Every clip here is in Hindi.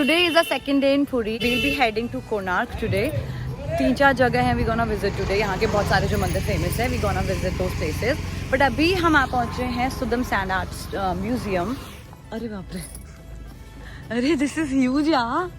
today is the second day in Puri. We'll be heading to Konark today. 3-4 जगह हैं we gonna visit today. यहाँ के बहुत सारे जो मंदिर फेमस है we gonna visit those places. But अभी हम आ पहुँचे हैं सुदम सैंड आर्ट्स म्यूजियम. अरे बाप रे, अरे this is huge यार.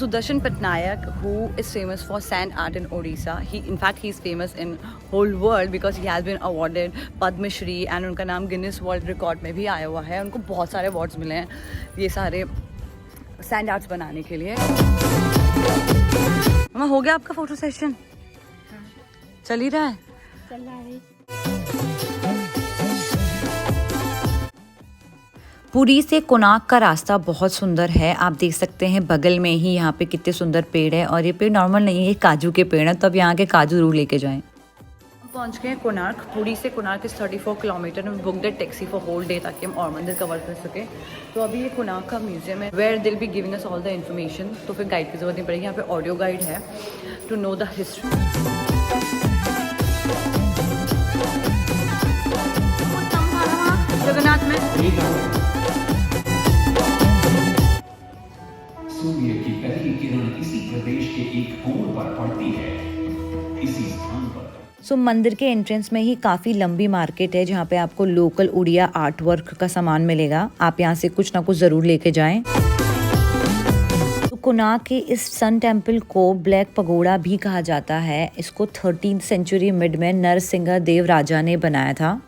Sudarshan Patnaik, who is famous for sand art in Odisha. He's famous in whole world because he has been awarded Padma Shri and उनका नाम Guinness World Record में भी आया हुआ है. उनको बहुत सारे awards मिले हैं ये सारे sand arts बनाने के लिए. मामा हो गया आपका फोटो सेशन? चल ही रहा है? चल रहा है. पुरी से कोणार्क का रास्ता बहुत सुंदर है. आप देख सकते हैं बगल में ही यहाँ पे कितने सुंदर पेड़ है और ये पेड़ नॉर्मल नहीं है, काजू के पेड़ हैं. तो अब यहाँ के काजू जरूर लेके जाएं. हम पहुँच गए हैं कोणार्क. पुरी से कोणार्क इस 34 किलोमीटर. हम book the taxi for whole day ताकि हम और मंदिर कवर कर सकें. तो अभी ये कोणार्क का म्यूजियम है where they'll be giving us all the information. तो फिर गाइड की जरूरत नहीं पड़ेगी. यहाँ पे ऑडियो गाइड है to know the history. Jagannath में सूर्य की पहली किरण इसी प्रदेश के एक कोण पर पड़ती है. इसी स्थान पर सो मंदिर के एंट्रेंस में ही काफ़ी लंबी मार्केट है जहाँ पे आपको लोकल उड़िया आर्ट वर्क का सामान मिलेगा. आप यहाँ से कुछ ना कुछ ज़रूर लेके जाएं. तो कोणार्क के इस सन टेम्पल को ब्लैक पगोड़ा भी कहा जाता है. इसको 13th सेंचुरी मिड में नरसिंह देव राजा ने बनाया था.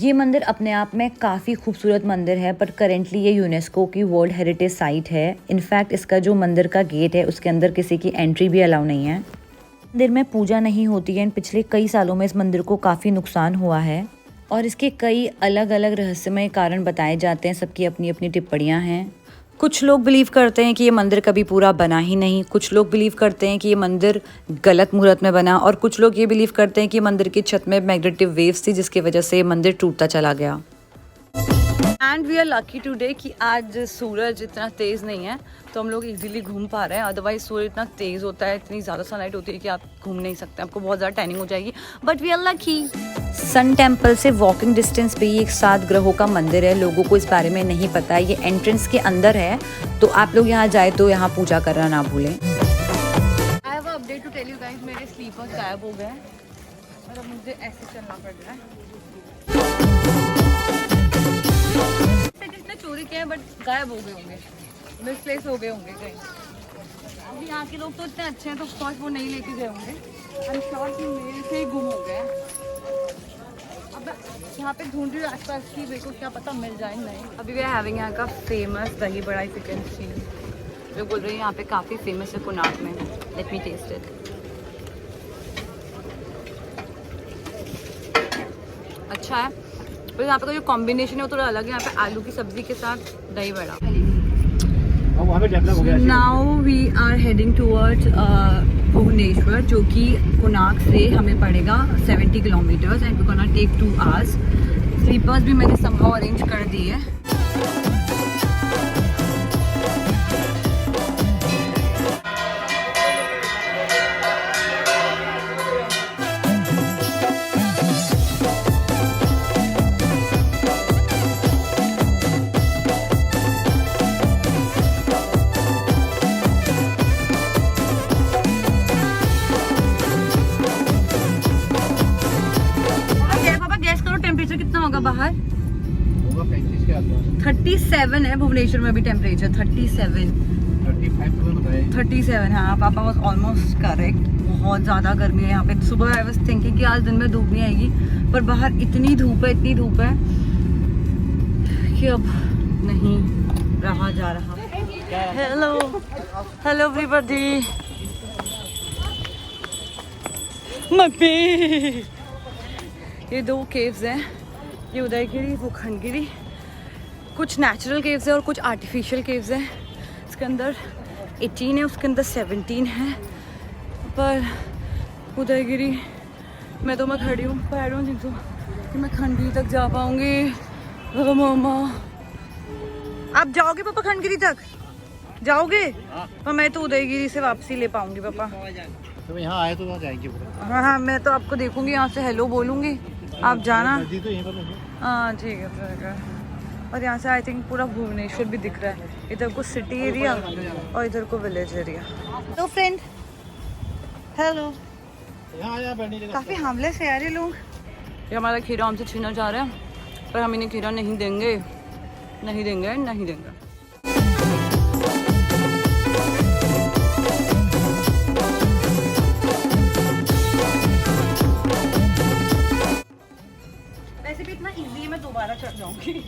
ये मंदिर अपने आप में काफ़ी खूबसूरत मंदिर है पर करेंटली ये यूनेस्को की वर्ल्ड हेरिटेज साइट है. इनफैक्ट इसका जो मंदिर का गेट है उसके अंदर किसी की एंट्री भी अलाउ नहीं है. मंदिर में पूजा नहीं होती है. पिछले कई सालों में इस मंदिर को काफ़ी नुकसान हुआ है और इसके कई अलग अलग रहस्यमय कारण बताए जाते हैं. सबकी अपनी अपनी टिप्पणियाँ हैं. कुछ लोग बिलीव करते हैं कि ये मंदिर कभी पूरा बना ही नहीं. कुछ लोग बिलीव करते हैं कि ये मंदिर गलत मुहूर्त में बना और कुछ लोग ये बिलीव करते हैं कि मंदिर की छत में मैग्नेटिक वेव्स थी जिसकी वजह से मंदिर टूटता चला गया. And we are lucky today कि आज सूरज इतना तेज़ नहीं है तो हम लोग इजीली घूम पा रहे हैं. अदरवाइज सूरज इतना तेज़ होता है, इतनी ज़्यादा सनलाइट होती है कि आप घूम नहीं सकते. आपको बहुत ज़्यादा टैनिंग हो जाएगी. But we are lucky. Sun temple से वॉकिंग डिस्टेंस पे ही एक 7 ग्रहों का मंदिर है. लोगों को इस बारे में नहीं पता है. ये एंट्रेंस के अंदर है तो आप लोग यहाँ जाए तो यहाँ पूजा करना ना भूलें. I have update to tell you guys. मेरे स्लीपर्स गायब हो गए और अब मुझे ऐसे चलना पड़ रहा है. किसने चोरी किया है बट गायब हो गए होंगे, मिसप्लेस हो गए होंगे कहीं. अभी यहाँ के लोग तो इतने अच्छे हैं तो ऑफकोर्स वो नहीं लेके गए होंगे. आई एम श्योर कि मेरे से ही गुम हो गए. अब यहाँ पे ढूंढ रही हूँ आसपास की, मेरे को क्या पता मिल जाए नहीं. अभी वी आर हैविंग यहाँ का फेमस दही बड़ा. इफ यू कैन सी, जो बोल रही है यहाँ पे काफ़ी फेमस है कोणार्क में. Let me taste it. अच्छा है पर यहाँ पे का जो कॉम्बिनेशन है वो थोड़ा अलग है. यहाँ पे आलू की सब्जी के साथ dahi bada. Now we are heading towards Bhubaneswar जो कि कोणार्क से हमें पड़ेगा 70 kilometres and we gonna take 2 hours. Slippers भी मैंने समहाउ अरेंज कर दी है. कितना होगा बाहर? 37 है भुवनेश्वर में भी टेम्परेचर. 37 हाँ. पापा वाज ऑलमोस्ट करेक्ट. बहुत ज़्यादा गर्मी है यहाँ पे. सुबह आई वाज थिंकिंग कि आज दिन में धूप नहीं आएगी पर बाहर इतनी धूप है कि अब नहीं रहा जा रहा. Hello everybody. मम्मी ये 2 केव्स हैं. ये उदयगिरी, वो खंडगिरी. कुछ नेचुरल केव्स हैं और कुछ आर्टिफिशियल केव्स हैं. इसके अंदर 18 है, उसके अंदर 17 है. पर उदयगिरी मैं खड़ी हूँ पर आई डोंट थिंक सो कि मैं खंडगिरी तक जा पाऊँगी. मामा आप जाओगे पापा खंडगिरी तक? जाओगे? पर मैं तो उदयगिरी से वापसी ले पाऊँगी पापा. तो यहाँ आए तो वहाँ जाएंगे. हाँ मैं तो आपको देखूँगी यहाँ से हेलो बोलूँगी. आप जाना। नदी तो यहीं पर है। हाँ ठीक है ठीक है। और यहाँ से आई थिंक पूरा भुवनेश्वर भी दिख रहा है, इधर को सिटी एरिया और इधर को विलेज एरिया। तो फ्रेंड हेलो, यहाँ बैठने की काफ़ी हार्मलेस है यार ये लोग। ये हमारा खीरा हमसे छीना जा रहा है, पर हम इन्हें खीरा नहीं देंगे, नहीं देंगे, नहीं देंगे। वैसे भी इतना इजी है, मैं दोबारा चढ़ जाऊंगी।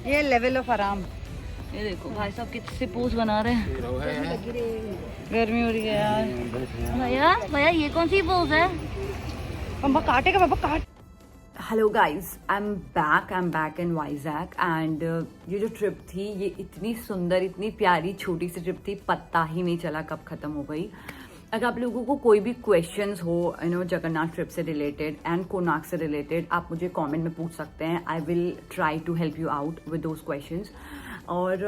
ये लेवल ऑफ आराम। ये देखो भाई साहब कितने पोज बना रहे हैं। गर्मी हो रही है यार। भैया भैया ये कौन सी पोज है? पापा काटेगा, पापा काट। Hello guys, I am back in Vizag and ये जो ट्रिप थी ये इतनी सुंदर, इतनी प्यारी छोटी सी ट्रिप थी, पता ही नहीं चला कब खत्म हो गई। अगर आप लोगों को कोई भी क्वेश्चंस हो जगन्नाथ ट्रिप से रिलेटेड एंड कोणार्क से रिलेटेड, आप मुझे कमेंट में पूछ सकते हैं। I will try to help you out with those questions. और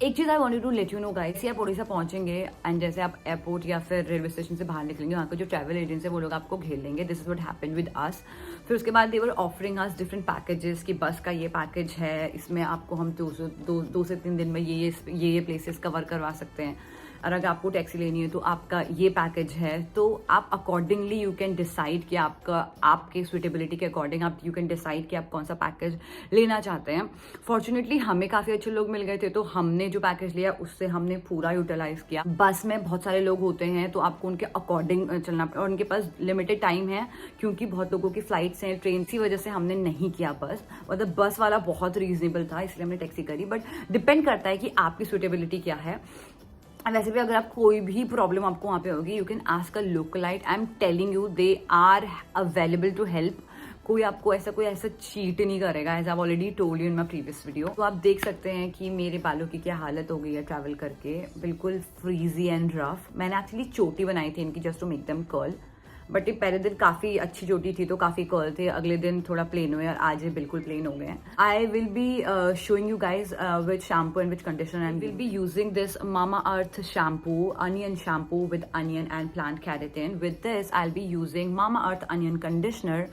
एक चीज़ I wanted to let you know guys, आप ओडिशा पहुंचेंगे एंड जैसे आप एयरपोर्ट या फिर रेलवे स्टेशन से बाहर निकलेंगे, वहाँ के जो ट्रैवल एजेंट्स है वो लोग आपको घेर लेंगे। This is what happened with us. फिर उसके बाद they were offering us different packages कि बस का ये पैकेज है, इसमें आपको हम 2 से 3 दिन में ये प्लेसेस कवर करवा सकते हैं। और अगर आपको टैक्सी लेनी है तो आपका ये पैकेज है। तो आप अकॉर्डिंगली यू कैन डिसाइड कि आपके सुटेबिलिटी के अकॉर्डिंग आप यू कैन डिसाइड कि आप कौन सा पैकेज लेना चाहते हैं। फॉर्चुनेटली हमें काफ़ी अच्छे लोग मिल गए थे, तो हमने जो पैकेज लिया उससे हमने पूरा यूटिलाइज किया। बस में बहुत सारे लोग होते हैं तो आपको उनके अकॉर्डिंग चलना, और उनके पास लिमिटेड टाइम है क्योंकि बहुत लोगों की फ्लाइट्स हैं, ट्रेन की वजह से हमने नहीं किया बस। मतलब बस वाला बहुत रीजनेबल था इसलिए हमने टैक्सी करी, बट डिपेंड करता है कि आपकी सुटेबिलिटी क्या है। वैसे भी अगर आप कोई भी प्रॉब्लम आपको वहाँ पे होगी, you can ask a localite. I am telling you they are available to help. कोई ऐसा चीट नहीं करेगा, as I already told you in my previous video. तो आप देख सकते हैं कि मेरे बालों की क्या हालत हो गई है ट्रैवल करके, बिल्कुल फ्रीजी एंड रफ। मैंने एक्चुअली चोटी बनाई थी इनकी just to make them curl, but ये पहले दिन काफ़ी अच्छी चोटी थी तो काफ़ी कर्ल थे, अगले दिन थोड़ा प्लेन हुए और आज ये बिल्कुल प्लेन हो गए हैं। I will be showing you guys with shampoo and with conditioner and will be using this mama earth shampoo, onion shampoo with onion and plant keratin. With this I will be using mama earth onion conditioner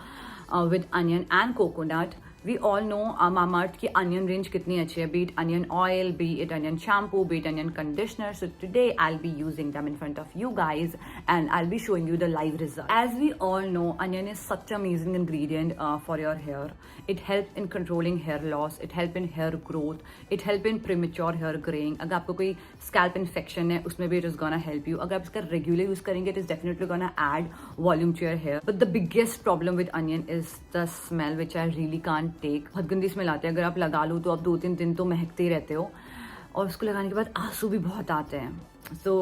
with onion and coconut. We all know Mama Earth की onion range कितनी अच्छी है, be it onion oil, be it onion shampoo, be it onion conditioner. So today I'll be using them in front of you guys and I'll be showing you the live result. As we all know, onion is such an amazing ingredient for your hair. It helps in controlling hair loss, it helps in hair growth, it helps in premature hair graying. अगर आपको कोई scalp infection है उसमें भी it is gonna help you. अगर आप इसका regular use करेंगे it is definitely gonna add volume to your hair. But the biggest problem with onion is the smell, which I really can't take. बहुत गंदी स्मेल आती है, अगर आप लगा लो तो आप 2-3 दिन तो महकते ही रहते हो और उसको लगाने के बाद आंसू भी बहुत आते हैं। सो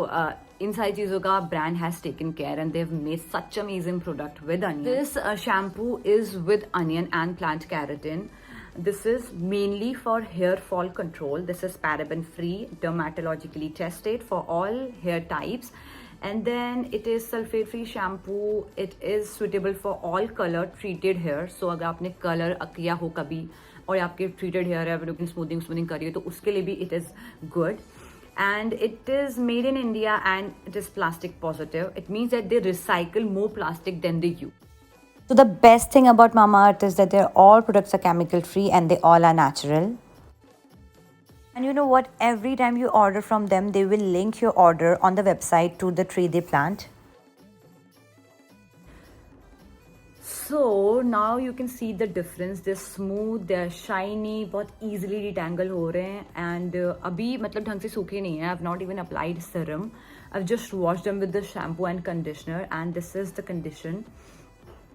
इन सारी चीज़ों का brand has taken care and they have made such amazing product with onion. This shampoo is with onion and plant keratin. This is mainly for hair fall control. This is paraben free, dermatologically tested for all hair types. And then it is sulfate free shampoo. It is suitable for all color treated hair. So अगर आपने कलर किया हो कभी और आपके treated hair है, लेकिन स्मूथिंग करिए तो उसके लिए भी it is good. And it is made in India and it is plastic positive. It means that they recycle more plastic than they use. So the best thing about Mama Earth is that their all products are chemical free and they all are natural. And you know what? Every time you order from them, they will link your order on the website to the tree they plant. So now you can see the difference. They're smooth, they're shiny, बहुत easily detangle हो रहे हैं and अभी मतलब ढंग से सूखे नहीं हैं. I've not even applied serum. I've just washed them with the shampoo and conditioner and this is the condition.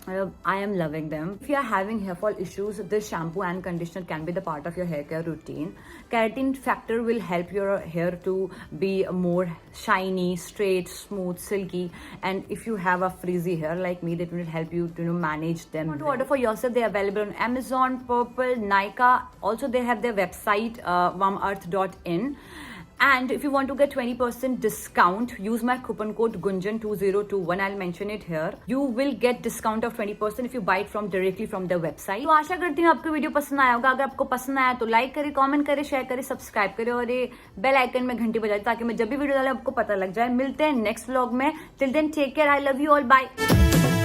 I am loving them. If you are having hair fall issues, this shampoo and conditioner can be the part of your hair care routine. Keratin factor will help your hair to be more shiny, straight, smooth, silky. And if you have a frizzy hair like me, that will help you to manage them. To order for yourself, they are available on Amazon, Purple, Nykaa. Also, they have their website, warmearth.in. And if you want to get 20% discount, use my coupon code Gunjan2021. I'll mention it here. You will get discount of 20% if you buy it from directly from their website. तो आशा करती हूँ आपको वीडियो पसंद आया होगा. अगर आपको पसंद आया तो लाइक करें, कमेंट करें, शेयर करें, सब्सक्राइब करें और ये बेल आइकन में घंटी बजाएं ताकि मैं जब भी वीडियो डालूं आपको पता लग जाए. मिलते हैं नेक्स्ट व्लॉग में. Till then take care. I love you all. Bye.